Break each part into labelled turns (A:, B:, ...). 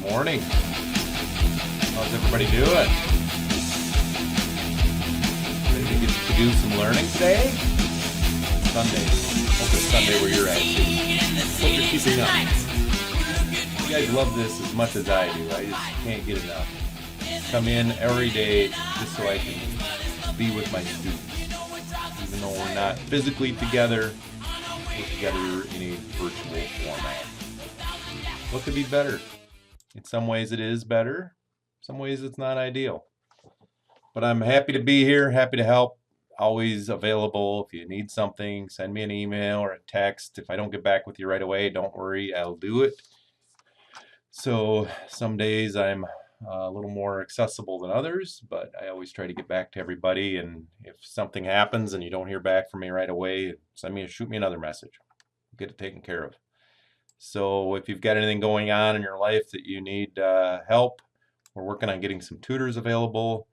A: Morning. How's everybody doing? Ready to get to do some learning today? Sunday. Hope it's Sunday where you're at too. Hope you're keeping up. You guys love this as much as I do. I just can't get enough. Come in every day just so I can be with my students. Even though we're not physically together, we're together in a virtual format. What could be better? In some ways it is better. Some ways it's not ideal. But I'm happy to be here, happy to help. Always available. If you need something, send me an email or a text. If I don't get back with you right away, don't worry, I'll do it. So some days I'm a little more accessible than others, but I always try to get back to everybody. And if something happens and you don't hear back from me right away, shoot me another message. Get it taken care of. So if you've got anything going on in your life that you need help, we're working on getting some tutors available.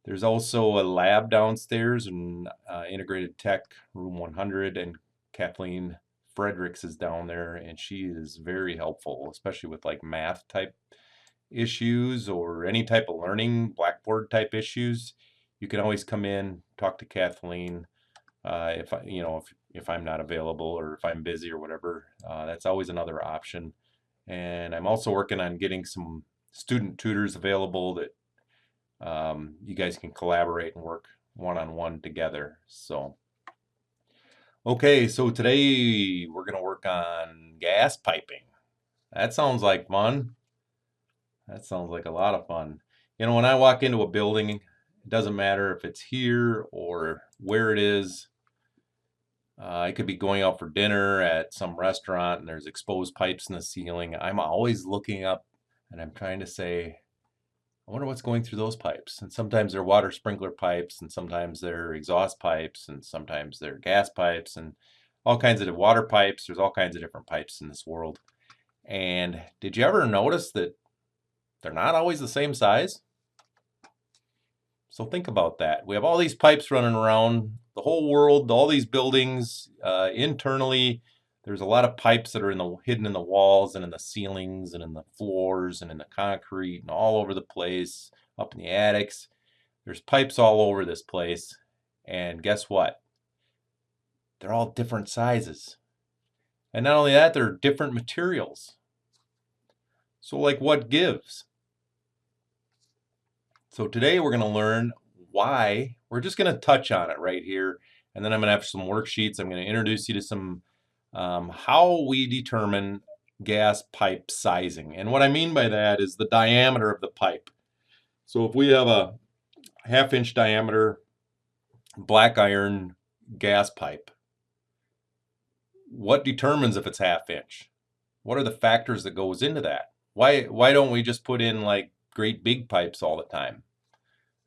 A: There's also a lab downstairs in Integrated Tech, room 100, and Kathleen Fredericks is down there, and she is very helpful, especially with like math type issues or any type of learning, Blackboard type issues. You can always come in, talk to Kathleen. If I'm not available or if I'm busy or whatever, that's always another option. And I'm also working on getting some student tutors available that you guys can collaborate and work one-on-one together. So, okay, so today we're going to work on gas piping. That sounds like fun. That sounds like a lot of fun. You know, when I walk into a building, it doesn't matter if it's here or where it is. I could be going out for dinner at some restaurant and there's exposed pipes in the ceiling. I'm always looking up and I'm trying to say, I wonder what's going through those pipes. And sometimes they're water sprinkler pipes, and sometimes they're exhaust pipes, and sometimes they're gas pipes, and all kinds of water pipes. There's all kinds of different pipes in this world. And did you ever notice that they're not always the same size? So think about that. We have all these pipes running around the whole world, all these buildings. Internally, there's a lot of pipes that are hidden in the walls and in the ceilings and in the floors and in the concrete and all over the place, up in the attics. There's pipes all over this place. And guess what? They're all different sizes. And not only that, they're different materials. So like what gives? So today we're going to learn why. We're just going to touch on it right here, and then I'm going to have some worksheets. I'm going to introduce you to some how we determine gas pipe sizing. And what I mean by that is the diameter of the pipe. So if we have a 1/2 inch diameter black iron gas pipe, what determines if it's 1/2 inch? What are the factors that goes into that? Why don't we just put in like great big pipes all the time?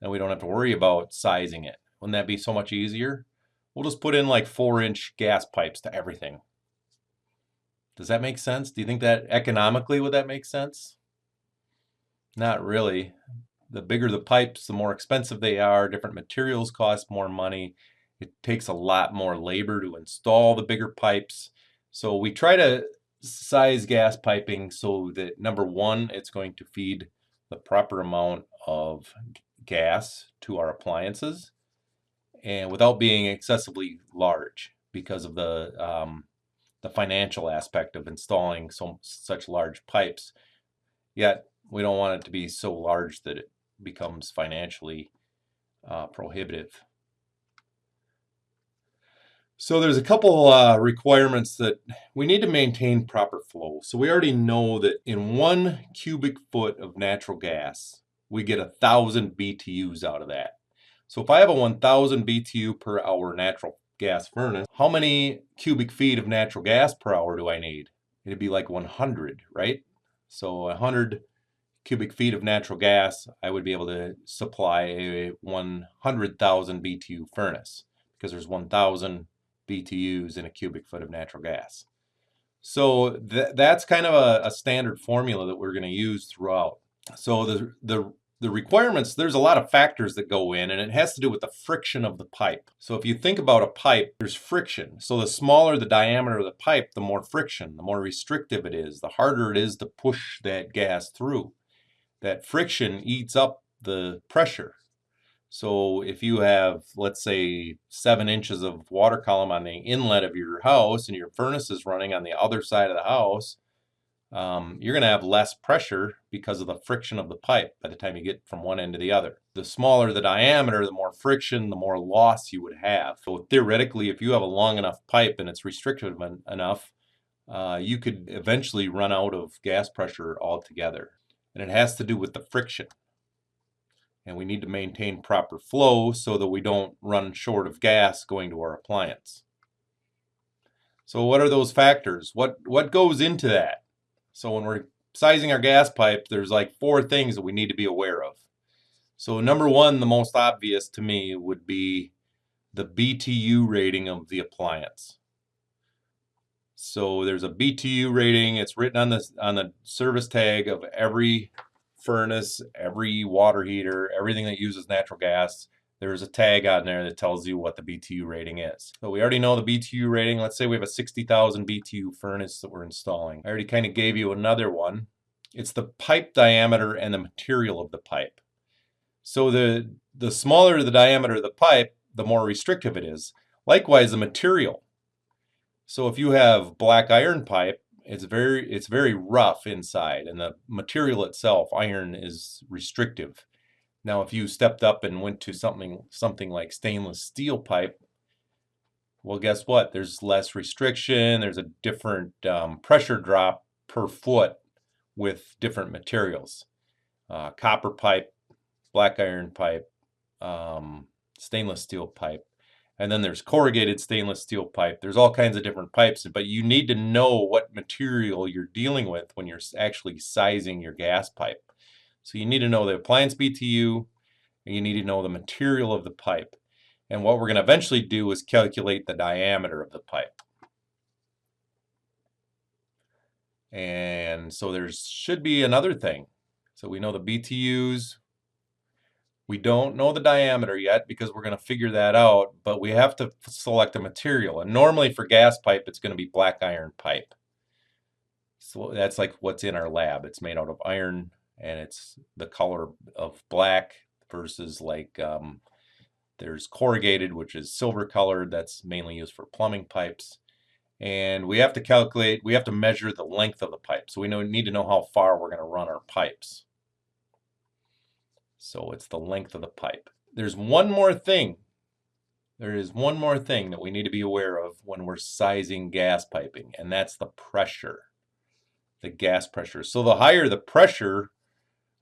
A: And we don't have to worry about sizing it. Wouldn't that be so much easier? We'll just put in like 4-inch gas pipes to everything. Does that make sense? Do you think that economically would that make sense? Not really. The bigger the pipes, the more expensive they are. Different materials cost more money. It takes a lot more labor to install the bigger pipes. So we try to size gas piping so that, number one, it's going to feed the proper amount of gas to our appliances and without being excessively large because of the financial aspect of installing such large pipes. Yet we don't want it to be so large that it becomes financially prohibitive. So there's a couple requirements that we need to maintain proper flow. So we already know that in 1 cubic foot of natural gas, we get 1,000 BTUs out of that. So if I have a 1,000 BTU per hour natural gas furnace, how many cubic feet of natural gas per hour do I need? It'd be like 100, right? So 100 cubic feet of natural gas, I would be able to supply a 100,000 BTU furnace because there's 1,000 BTUs in a cubic foot of natural gas. So that's kind of a standard formula that we're going to use throughout. So the the requirements, there's a lot of factors that go in, and it has to do with the friction of the pipe. So if you think about a pipe, there's friction. So the smaller the diameter of the pipe, the more friction, the more restrictive it is, the harder it is to push that gas through. That friction eats up the pressure. So if you have, let's say, 7 inches of water column on the inlet of your house and your furnace is running on the other side of the house, you're going to have less pressure because of the friction of the pipe by the time you get from one end to the other. The smaller the diameter, the more friction, the more loss you would have. So theoretically, if you have a long enough pipe and it's restrictive enough, you could eventually run out of gas pressure altogether. And it has to do with the friction. And we need to maintain proper flow so that we don't run short of gas going to our appliance. So what are those factors? What goes into that? So when we're sizing our gas pipe, there's like 4 things that we need to be aware of. So number 1, the most obvious to me, would be the BTU rating of the appliance. So there's a BTU rating. It's written on the service tag of every furnace, every water heater, everything that uses natural gas. There's a tag on there that tells you what the BTU rating is. So we already know the BTU rating. Let's say we have a 60,000 BTU furnace that we're installing. I already kind of gave you another one. It's the pipe diameter and the material of the pipe. So the smaller the diameter of the pipe, the more restrictive it is. Likewise, the material. So if you have black iron pipe, it's very rough inside, and the material itself, iron, is restrictive. Now, if you stepped up and went to something like stainless steel pipe, well, guess what? There's less restriction. There's a different pressure drop per foot with different materials. Copper pipe, black iron pipe, stainless steel pipe. And then there's corrugated stainless steel pipe. There's all kinds of different pipes, but you need to know what material you're dealing with when you're actually sizing your gas pipe. So you need to know the appliance BTU, and you need to know the material of the pipe. And what we're going to eventually do is calculate the diameter of the pipe. And so there should be another thing. So we know the BTUs. We don't know the diameter yet because we're going to figure that out, but we have to select a material. And normally for gas pipe, it's going to be black iron pipe. So that's like what's in our lab. It's made out of iron, and it's the color of black, versus like there's corrugated, which is silver colored. That's mainly used for plumbing pipes. And we have to measure the length of the pipe. So we need to know how far we're going to run our pipes. So it's the length of the pipe. There's one more thing. There is one more thing that we need to be aware of when we're sizing gas piping, and that's the pressure, the gas pressure. So the higher the pressure,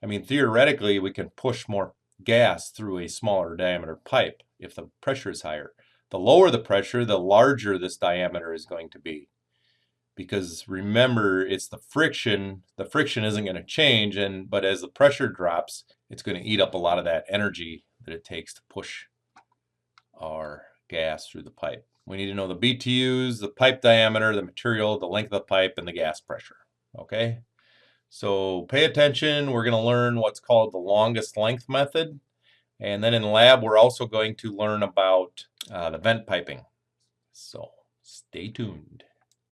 A: I mean, theoretically, we can push more gas through a smaller diameter pipe if the pressure is higher. The lower the pressure, the larger this diameter is going to be. Because remember, it's the friction. The friction isn't going to change, but as the pressure drops, it's going to eat up a lot of that energy that it takes to push our gas through the pipe. We need to know the BTUs, the pipe diameter, the material, the length of the pipe, and the gas pressure. Okay? So pay attention. We're going to learn what's called the longest length method. And then in the lab, we're also going to learn about the vent piping. So stay tuned.